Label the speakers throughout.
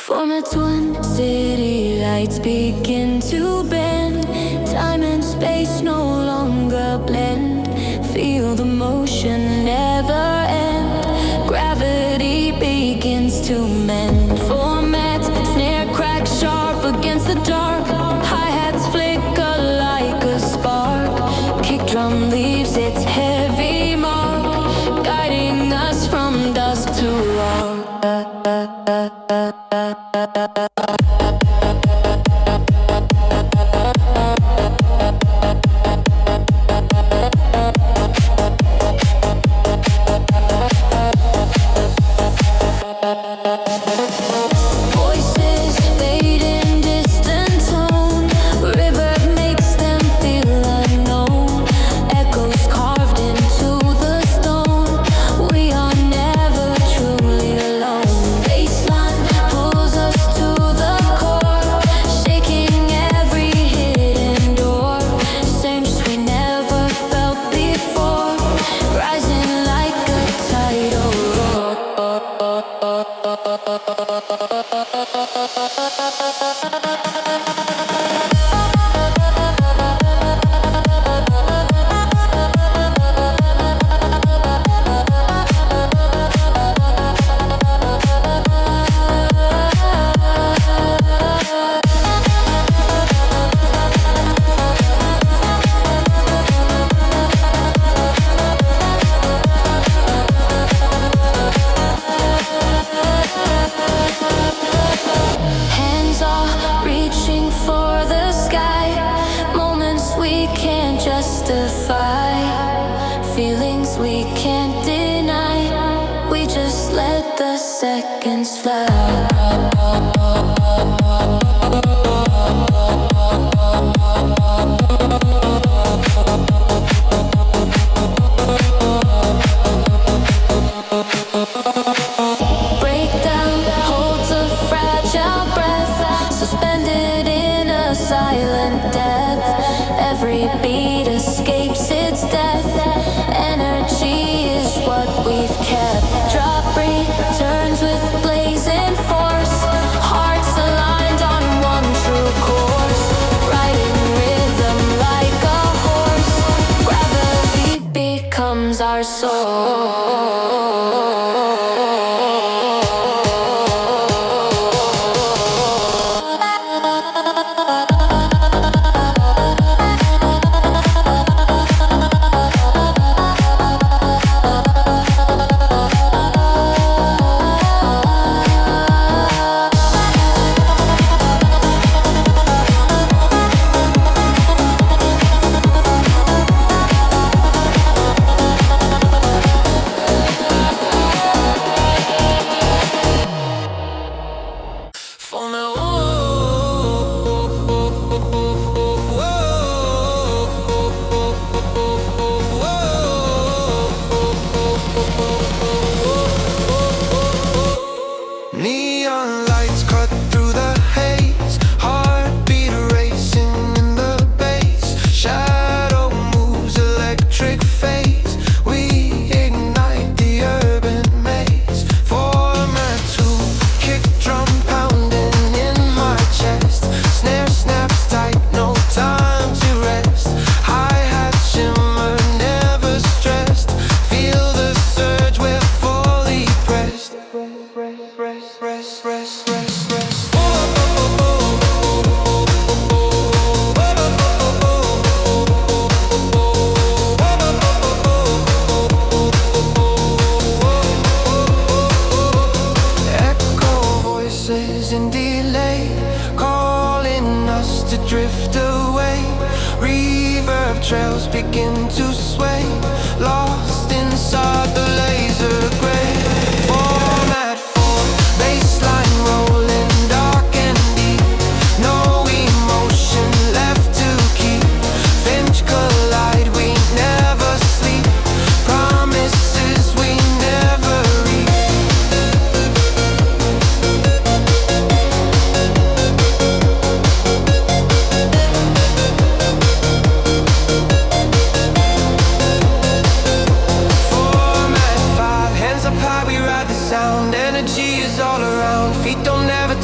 Speaker 1: For my twin city lights begin to bend, time and space no longer blend. Feel the motion never end, gravity begins to mend. Formats, snare crack sharp against the dark, hi-hats flicker like a spark, kick drum leaves its heavy mark, guiding us from dusk to rock.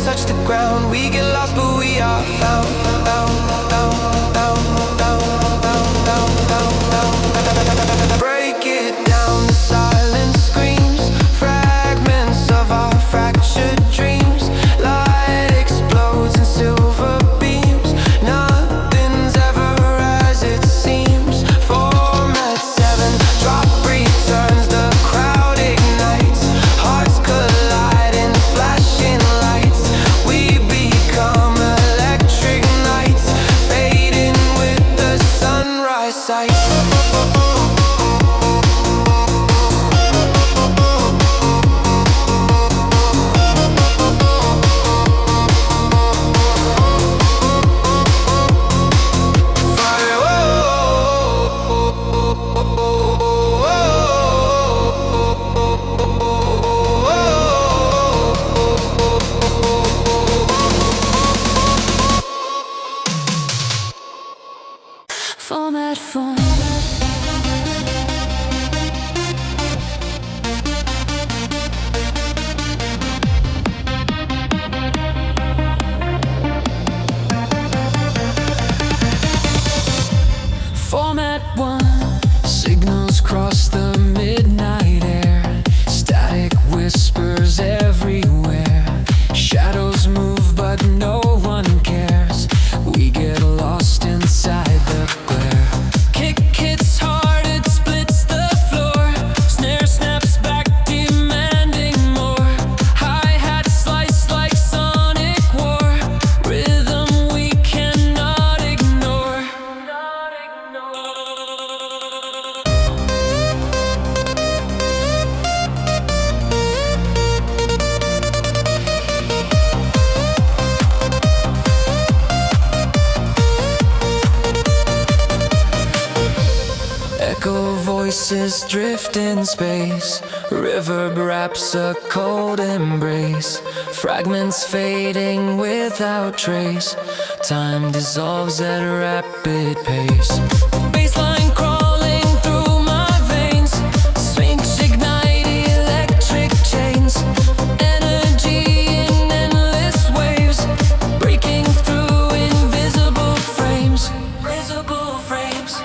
Speaker 2: touch the ground. We get lost, but we are found. Break it down, the silence screams, fragments of our fractured dreams. Light explodes in silver beams. Nothing's ever as it seems. Format 7, drop returns, the crowd ignites. Hearts collide in flashing lights. We become electric knights, fading with the sunrise sights.
Speaker 1: Format form. Format 1. Signals cross the midnight air. Static whispers everywhere. Shadows move but no one cares. We get lost inside the glare. Kick hits hard, it splits the floor. Snare snaps back, demanding more. Hi-hat slice like sonic war. Rhythm we cannot ignore. Echo voices drift in space. Reverb wraps a cold embrace. Fragments fading without trace. Time dissolves at a rapid pace. Baseline crawling through my veins. Sphinx ignite electric chains. Energy in endless waves. Breaking through invisible frames. Visible frames.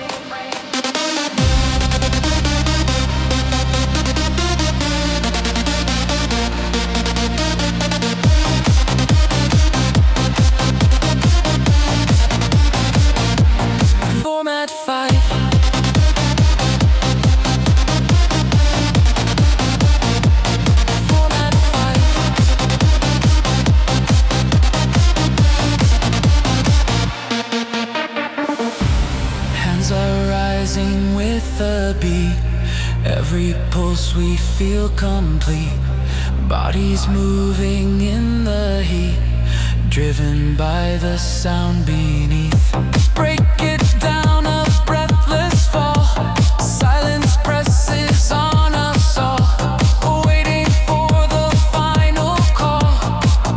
Speaker 1: Format 5. Format 5. Hands are rising with the beat. Every pulse we feel complete. Bodies moving in the heat. Driven by the sound beneath. Break it down, a breathless fall. Silence presses on us all. Waiting for the final call.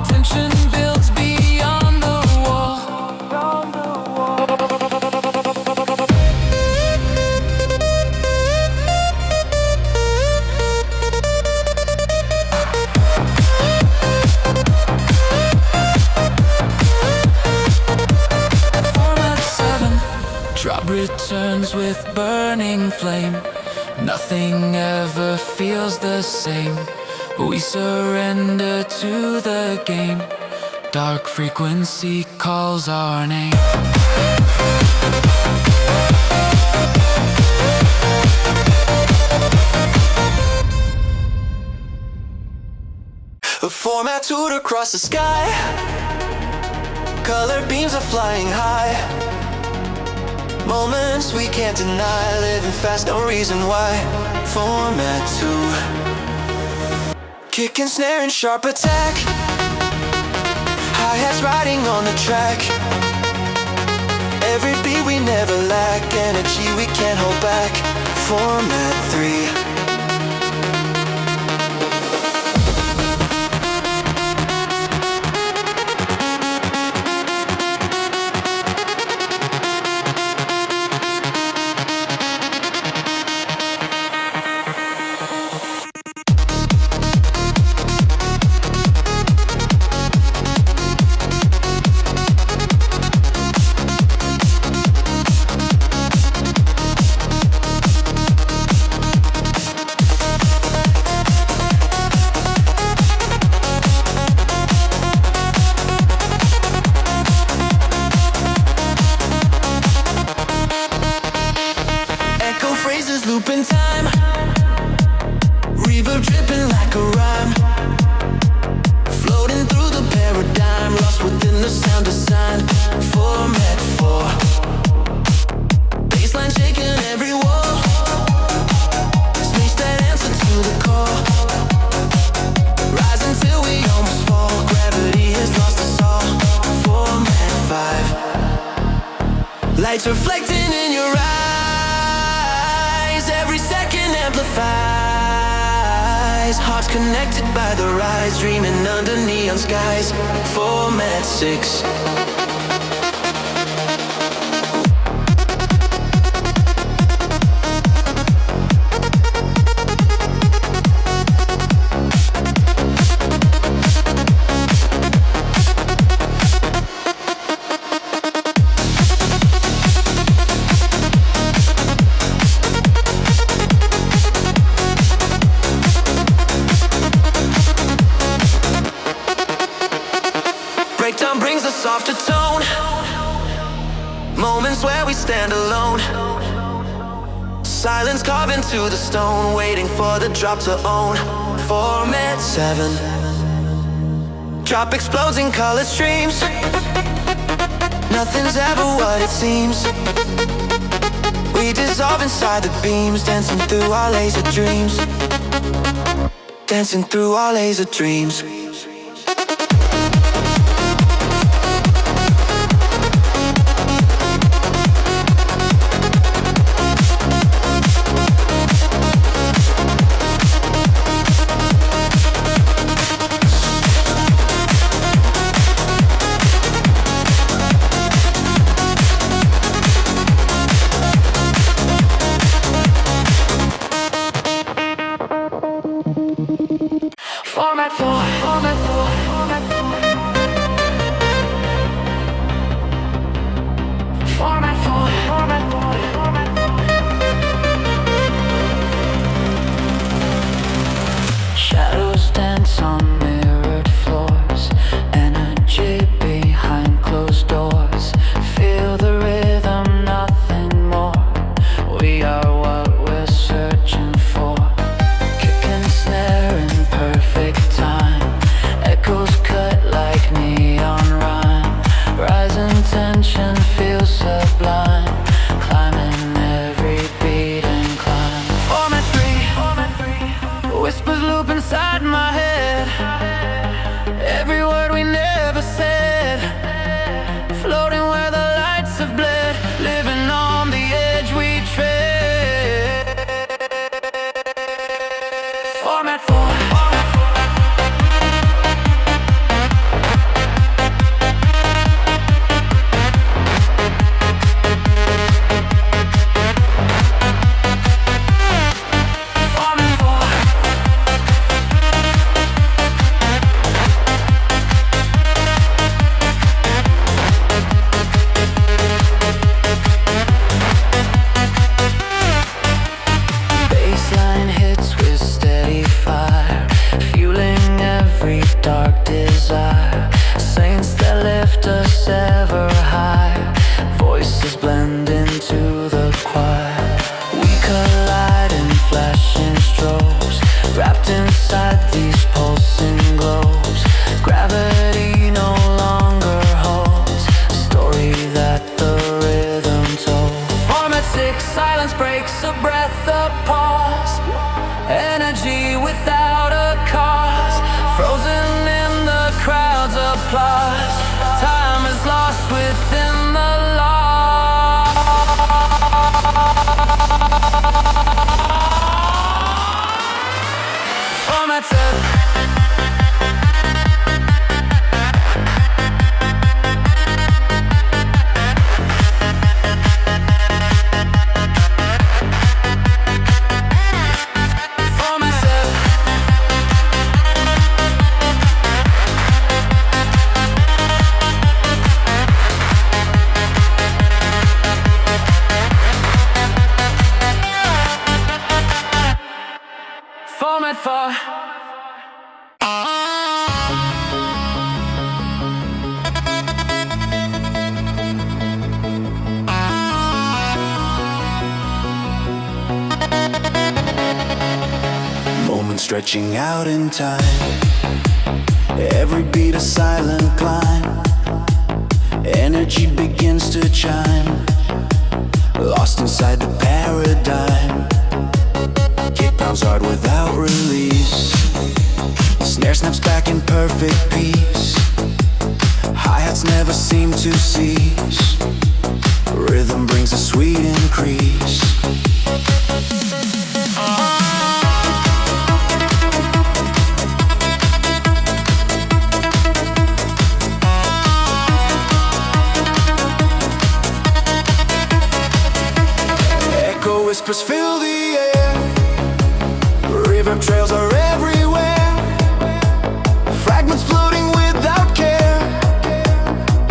Speaker 1: Tension builds beyond the wall. Format 7. Drop returns with burning flame. Nothing ever feels the same. We surrender to the game. Dark frequency calls our name.
Speaker 2: A format toured across the sky. Color beams are flying high. Moments we can't deny. Living fast, no reason why. Format 2. Kick and snare and sharp attack. Hi-hats riding on the track. Every beat we never lack. Energy we can't hold back. Format 3. lights reflecting in your eyes. Every second amplifies. Hearts connected by the rise, dreaming under neon skies. Format 6. Breakdown brings a softer tone. Moments where we stand alone. Silence carved into the stone, waiting for the drop to own. Format 7. Drop explodes in colored streams. Nothing's ever what it seems. We dissolve inside the beams, dancing through our laser dreams. Dancing through our laser dreams. Format 4, format 4, format 4. Format 4, format 4, format 4. Shadows dance on mirrored floors. Energy behind closed doors. Feel the rhythm, nothing more. We are what we're searching for. Kick and snare in perfect time. Echoes cut like neon rhyme. Rising tension feels sublime. Climbing every beat and climb. Format 3, format 3. Whispers loop inside my head. Every word we never said. Floating where the lights have bled. Living on the edge we tread. Format 4. Baseline hits with steady fire, fueling every dark desire. Saints that lift us ever higher. Voices blend into the choir. We collide in flashing strobes, wrapped inside these pulsing globes. Gravity no longer holds a story that the rhythm told. Format 6, silence breaks a breath, a pause. Energy without a cause, frozen in the crowd's applause. Time is lost within the law. Format 7. Format 7. Format 4. Moments stretching out in time. Every beat a silent climb. Energy begins to chime. Lost inside the paradigm. Kick bounce hard without release. Snare snaps back in perfect peace. Hi-hats never seem to cease.
Speaker 3: rhythm brings a sweet increase. Echo whispers fill the air, reverb trails are everywhere, fragments floating without care,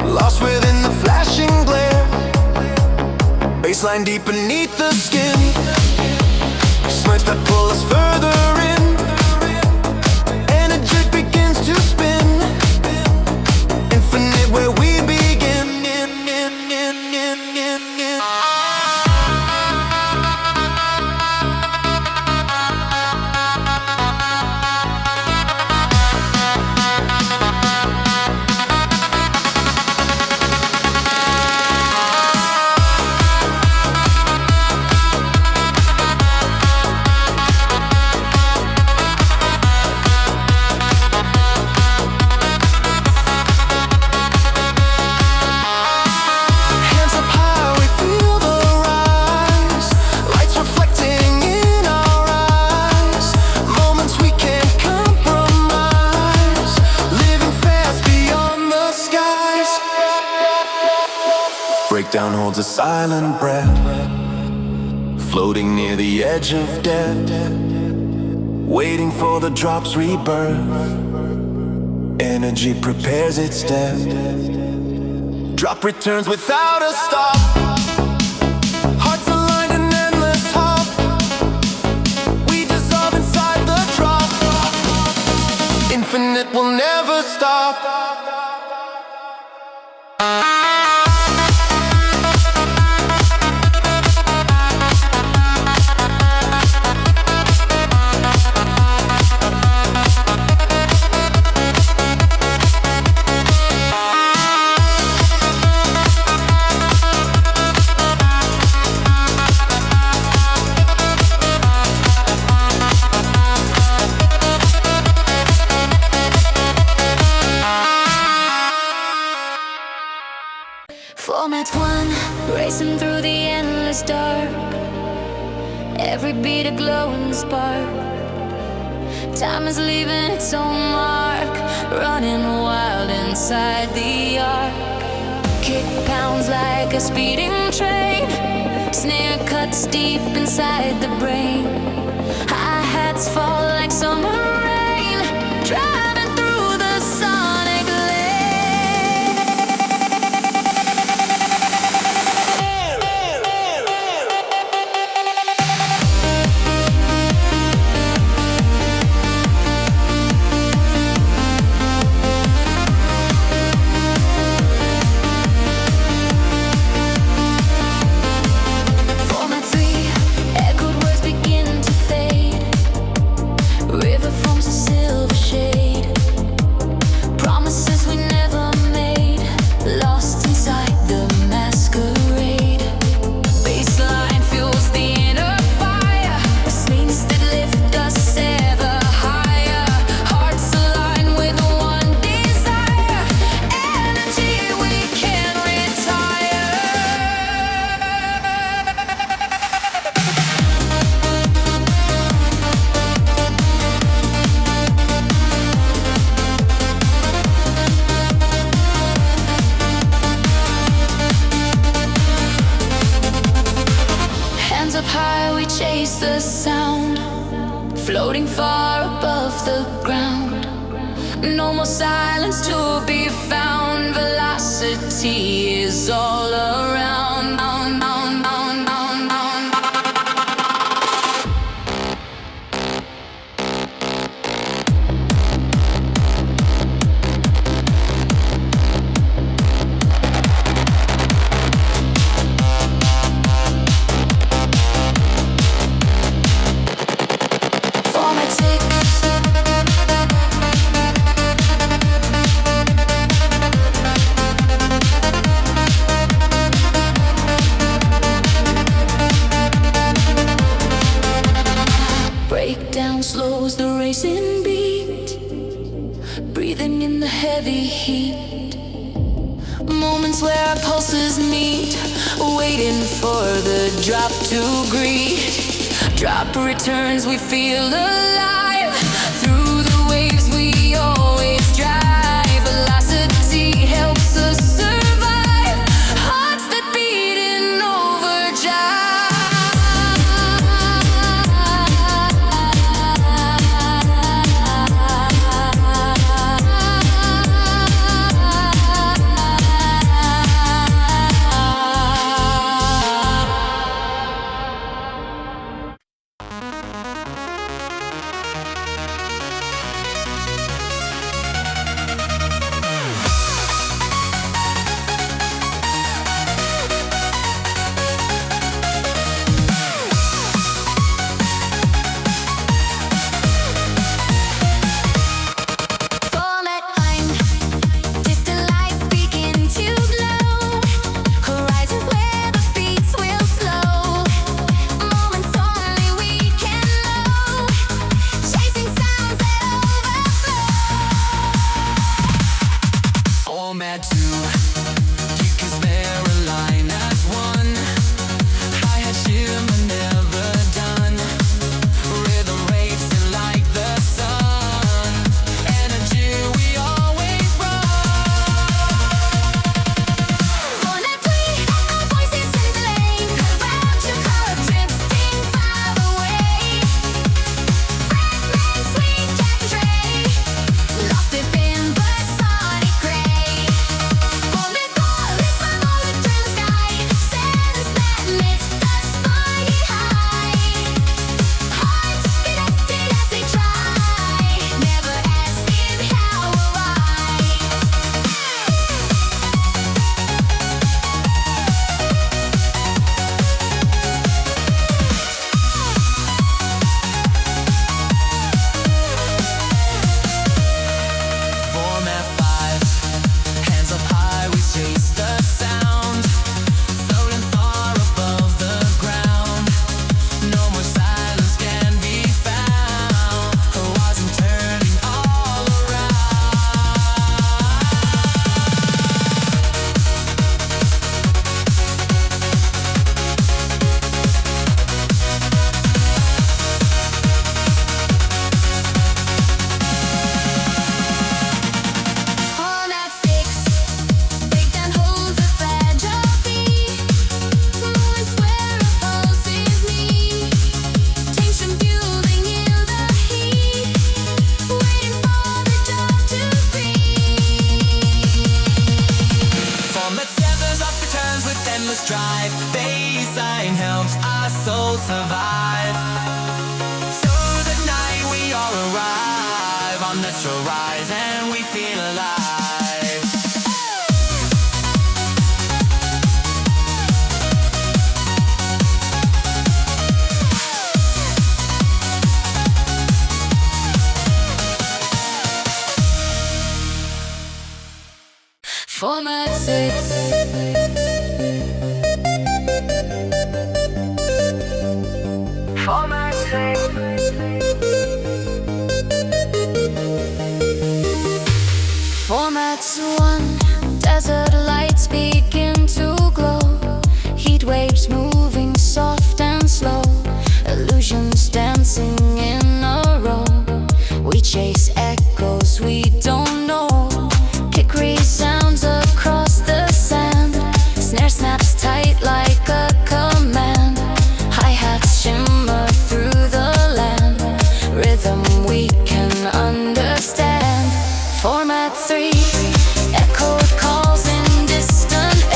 Speaker 3: lost within the flashing glare. Baseline deep beneath the skin, smirks that pull us further in. Energy begins to spin, infinite where we begin. Breakdown holds a silent breath, floating near the edge of death, waiting for the drop's rebirth. Energy prepares its death. Drop returns without a stop, hearts aligned in endless hop. We dissolve inside the drop, infinite will never stop.
Speaker 1: Format one, racing through the endless dark. Every beat a glowing spark. Time is leaving its own mark, running wild inside the arc. Kick pounds like a speeding train, snare cuts deep inside the brain. Hi-hats fall like summer rain, driving through the sonic lane. Format three, echoed words begin to fade. River forms a silver shade. Promises we never made, lost inside the masquerade. Baseline fuels the inner fire, swings that lift us ever higher. Hearts align with one desire, energy we can't retire. Hands up high, we chase the sound, floating far above the ground. No more silence to be found, velocity is all around. Format six, Moments where our pulses meet, waiting for the drop to greet. Drop returns, we feel alive. Through the waves we always drive. Velocity helps us survive. Hearts that beat in Format 6. Format 6. Format 1. Desert lights begin to glow. Heat waves moving soft and slow. Illusions dancing in a row. We chase echoes we don't know. Kick resounds across the sand. Snare snaps tight like a command. Hi-hats shimmer through the land. Rhythm we can understand. Format 3. Echoed calls in distant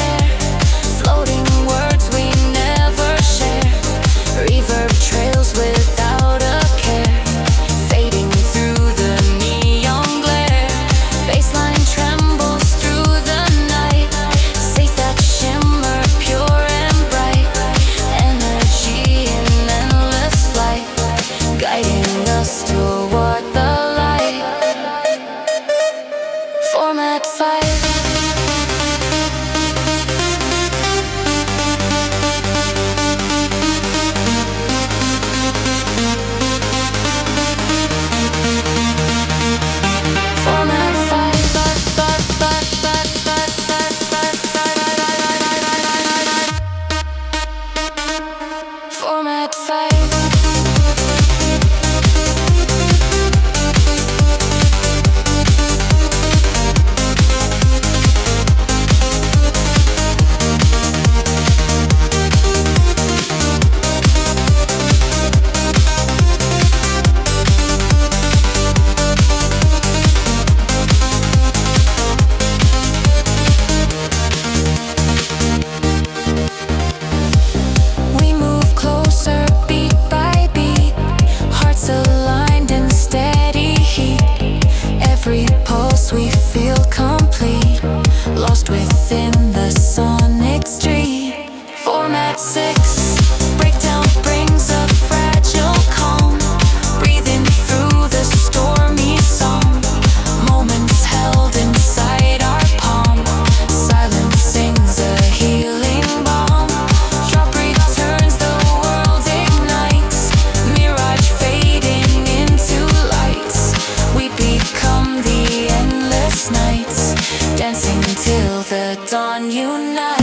Speaker 1: Till the dawn unite.